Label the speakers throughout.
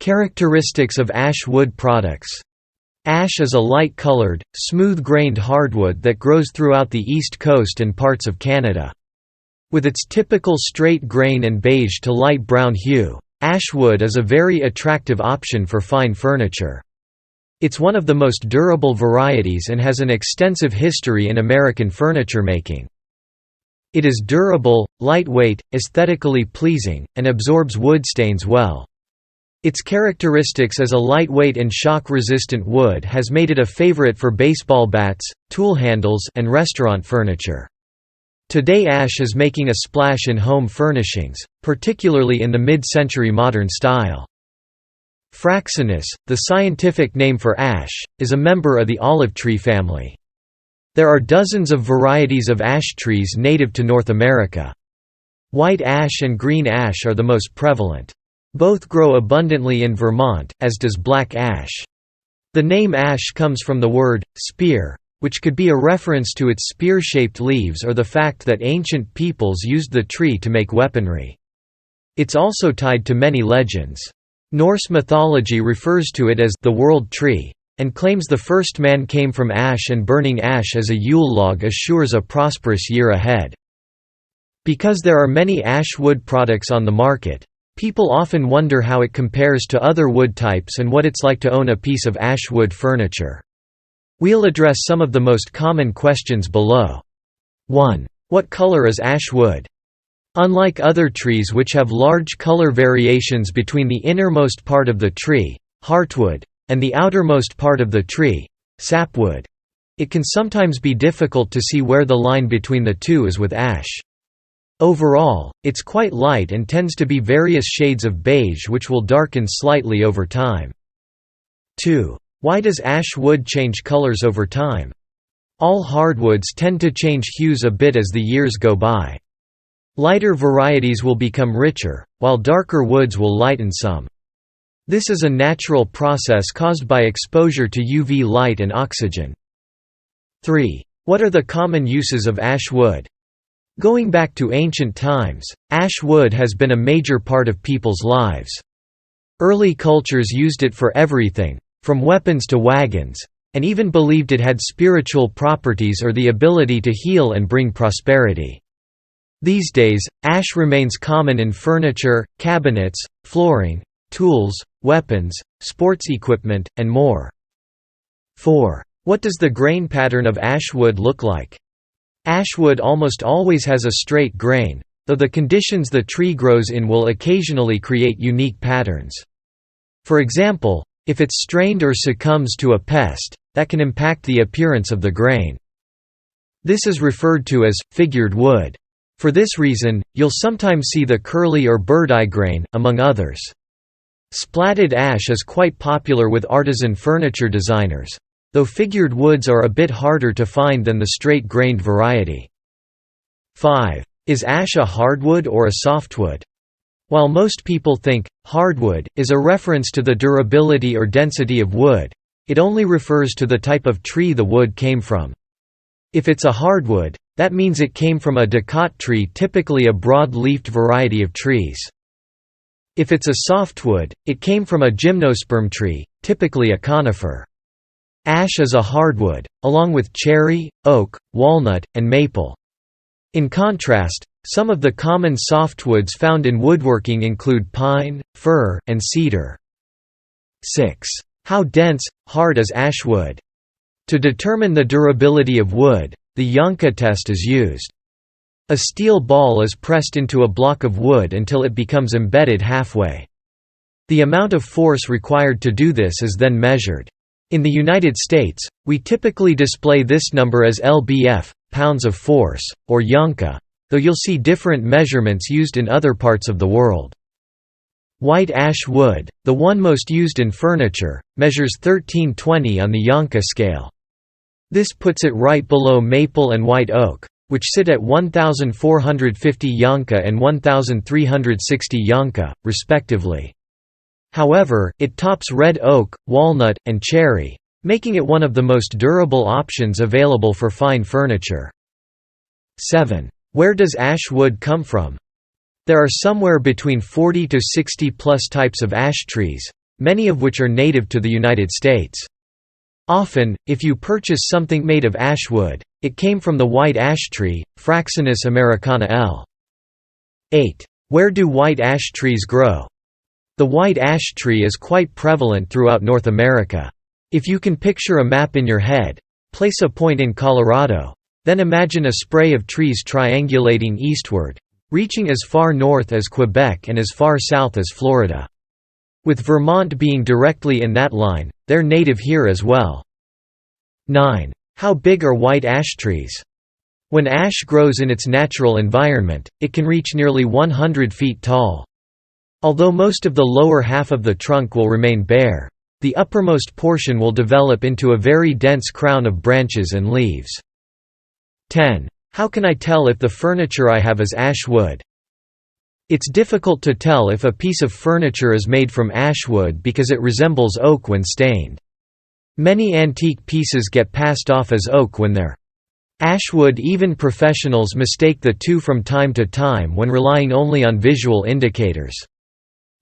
Speaker 1: Characteristics of ash wood products. Ash is a light-colored, smooth-grained hardwood that grows throughout the East Coast and parts of Canada. With its typical straight grain and beige to light brown hue, ash wood is a very attractive option for fine furniture. It's one of the most durable varieties and has an extensive history in American furniture making. It is durable, lightweight, aesthetically pleasing, and absorbs wood stains well. Its characteristics as a lightweight and shock-resistant wood has made it a favorite for baseball bats, tool handles, and restaurant furniture. Today ash is making a splash in home furnishings, particularly in the mid-century modern style. Fraxinus, the scientific name for ash, is a member of the olive tree family. There are dozens of varieties of ash trees native to North America. White ash and green ash are the most prevalent. Both grow abundantly in Vermont, as does black ash. The name ash comes from the word spear, which could be a reference to its spear-shaped leaves or the fact that ancient peoples used the tree to make weaponry. It's also tied to many legends. Norse mythology refers to it as the world tree, and claims the first man came from ash, and burning ash as a Yule log assures a prosperous year ahead. Because there are many ash wood products on the market, people often wonder how it compares to other wood types and what it's like to own a piece of ash wood furniture. We'll address some of the most common questions below. 1. What color is ash wood? Unlike other trees which have large color variations between the innermost part of the tree, heartwood, and the outermost part of the tree, sapwood, it can sometimes be difficult to see where the line between the two is with ash. Overall, it's quite light and tends to be various shades of beige which will darken slightly over time. 2. Why does ash wood change colors over time? All hardwoods tend to change hues a bit as the years go by. Lighter varieties will become richer, while darker woods will lighten some. This is a natural process caused by exposure to UV light and oxygen. 3. What are the common uses of ash wood? Going back to ancient times, ash wood has been a major part of people's lives. Early cultures used it for everything, from weapons to wagons, and even believed it had spiritual properties or the ability to heal and bring prosperity. These days, ash remains common in furniture, cabinets, flooring, tools, weapons, sports equipment, and more. 4. What does the grain pattern of ash wood look like? Ash wood almost always has a straight grain, though the conditions the tree grows in will occasionally create unique patterns. For example, if it's strained or succumbs to a pest, that can impact the appearance of the grain. This is referred to as figured wood. For this reason, you'll sometimes see the curly or bird-eye grain, among others. Splatted ash is quite popular with artisan furniture designers, though figured woods are a bit harder to find than the straight-grained variety. 5. Is ash a hardwood or a softwood? While most people think hardwood is a reference to the durability or density of wood, it only refers to the type of tree the wood came from. If it's a hardwood, that means it came from a dicot tree, typically a broad-leafed variety of trees. If it's a softwood, it came from a gymnosperm tree, typically a conifer. Ash is a hardwood, along with cherry, oak, walnut, and maple. In contrast, some of the common softwoods found in woodworking include pine, fir, and cedar. 6. How dense, hard is ash wood? To determine the durability of wood, the Janka test is used. A steel ball is pressed into a block of wood until it becomes embedded halfway. The amount of force required to do this is then measured. In the United States, we typically display this number as lbf, pounds of force, or Janka, though you'll see different measurements used in other parts of the world. White ash wood, the one most used in furniture, measures 1320 on the Janka scale. This puts it right below maple and white oak, which sit at 1,450 Janka and 1,360 Janka, respectively. However, it tops red oak, walnut, and cherry, making it one of the most durable options available for fine furniture. 7. Where does ash wood come from? There are somewhere between 40 to 60 plus types of ash trees, many of which are native to the United States. Often, if you purchase something made of ash wood, it came from the white ash tree, Fraxinus americana L. 8. Where do white ash trees grow? The white ash tree is quite prevalent throughout North America. If you can picture a map in your head, place a point in Colorado, then imagine a spray of trees triangulating eastward, reaching as far north as Quebec and as far south as Florida. With Vermont being directly in that line, they're native here as well. 9. How big are white ash trees? When ash grows in its natural environment, it can reach nearly 100 feet tall. Although most of the lower half of the trunk will remain bare, the uppermost portion will develop into a very dense crown of branches and leaves. 10. How can I tell if the furniture I have is ash wood? It's difficult to tell if a piece of furniture is made from ash wood because it resembles oak when stained. Many antique pieces get passed off as oak when they're ash wood. Even professionals mistake the two from time to time when relying only on visual indicators.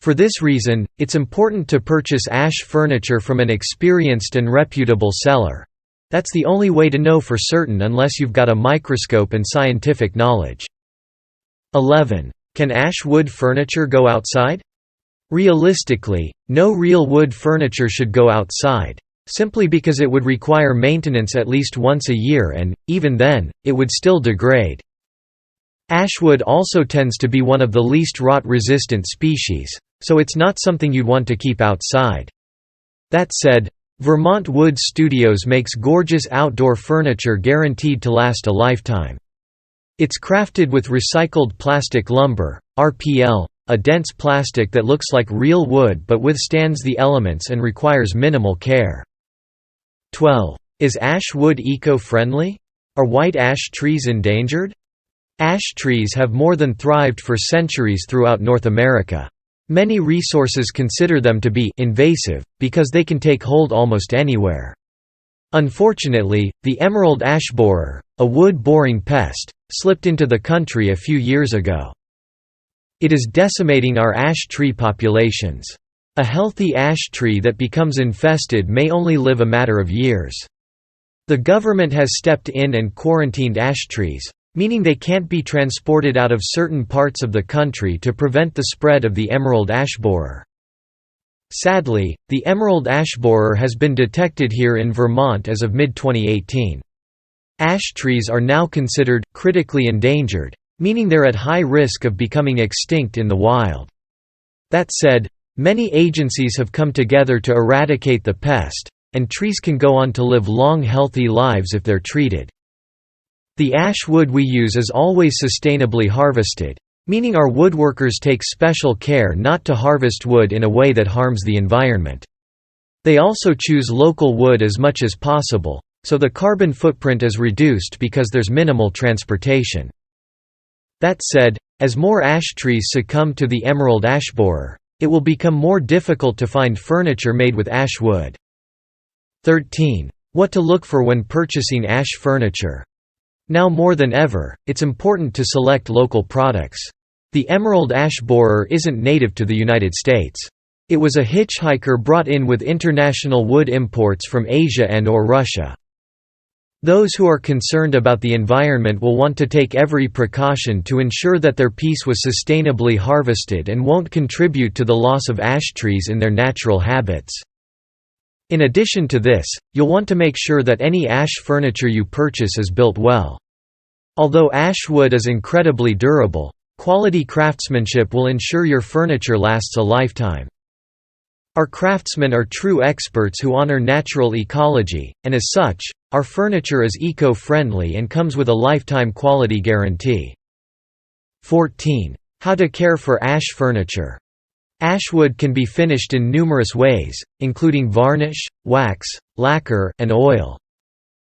Speaker 1: For this reason, it's important to purchase ash furniture from an experienced and reputable seller. That's the only way to know for certain unless you've got a microscope and scientific knowledge. 11. Can ash wood furniture go outside? Realistically, no real wood furniture should go outside, simply because it would require maintenance at least once a year and, even then, it would still degrade. Ashwood also tends to be one of the least rot-resistant species, so it's not something you'd want to keep outside. That said, Vermont Wood Studios makes gorgeous outdoor furniture guaranteed to last a lifetime. It's crafted with recycled plastic lumber, RPL, a dense plastic that looks like real wood but withstands the elements and requires minimal care. 12. Is ash wood eco-friendly? Are white ash trees endangered? Ash trees have more than thrived for centuries throughout North America. Many resources consider them to be invasive, because they can take hold almost anywhere. Unfortunately, the emerald ash borer, a wood-boring pest, slipped into the country a few years ago. It is decimating our ash tree populations. A healthy ash tree that becomes infested may only live a matter of years. The government has stepped in and quarantined ash trees, meaning they can't be transported out of certain parts of the country to prevent the spread of the emerald ash borer. Sadly, the emerald ash borer has been detected here in Vermont as of mid-2018. Ash trees are now considered critically endangered, meaning they're at high risk of becoming extinct in the wild. That said, many agencies have come together to eradicate the pest, and trees can go on to live long healthy lives if they're treated. The ash wood we use is always sustainably harvested, meaning our woodworkers take special care not to harvest wood in a way that harms the environment. They also choose local wood as much as possible, so the carbon footprint is reduced because there's minimal transportation. That said, as more ash trees succumb to the emerald ash borer, it will become more difficult to find furniture made with ash wood. 13. What to look for when purchasing ash furniture. Now more than ever, it's important to select local products. The emerald ash borer isn't native to the United States. It was a hitchhiker brought in with international wood imports from Asia and/or Russia. Those who are concerned about the environment will want to take every precaution to ensure that their piece was sustainably harvested and won't contribute to the loss of ash trees in their natural habitats. In addition to this, you'll want to make sure that any ash furniture you purchase is built well. Although ash wood is incredibly durable, quality craftsmanship will ensure your furniture lasts a lifetime. Our craftsmen are true experts who honor natural ecology, and as such, our furniture is eco-friendly and comes with a lifetime quality guarantee. 14. How to care for ash furniture. Ashwood can be finished in numerous ways, including varnish, wax, lacquer, and oil.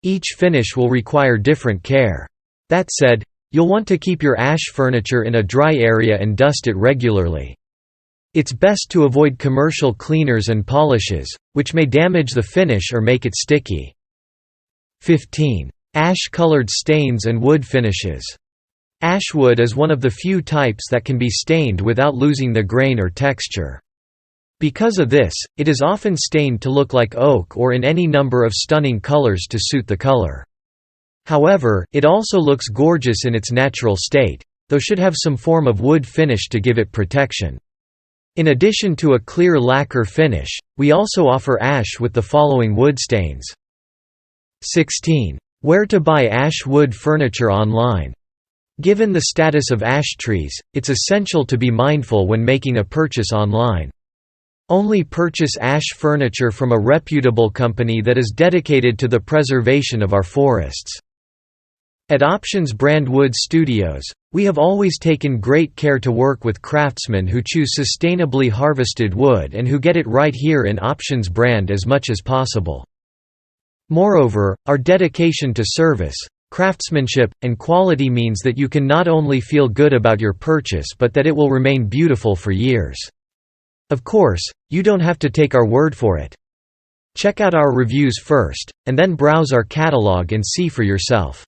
Speaker 1: Each finish will require different care. That said, you'll want to keep your ash furniture in a dry area and dust it regularly. It's best to avoid commercial cleaners and polishes, which may damage the finish or make it sticky. 15. Ash-colored stains and wood finishes. Ashwood is one of the few types that can be stained without losing the grain or texture. Because of this, it is often stained to look like oak or in any number of stunning colors to suit the color. However, it also looks gorgeous in its natural state, though should have some form of wood finish to give it protection. In addition to a clear lacquer finish, we also offer ash with the following wood stains. 16. Where to buy ash wood furniture online. Given the status of ash trees, it's essential to be mindful when making a purchase online. Only purchase ash furniture from a reputable company that is dedicated to the preservation of our forests. At Options Brand Wood Studios, we have always taken great care to work with craftsmen who choose sustainably harvested wood and who get it right here in Options Brand as much as possible. Moreover, our dedication to service, craftsmanship, and quality means that you can not only feel good about your purchase but that it will remain beautiful for years. Of course, you don't have to take our word for it. Check out our reviews first, and then browse our catalog and see for yourself.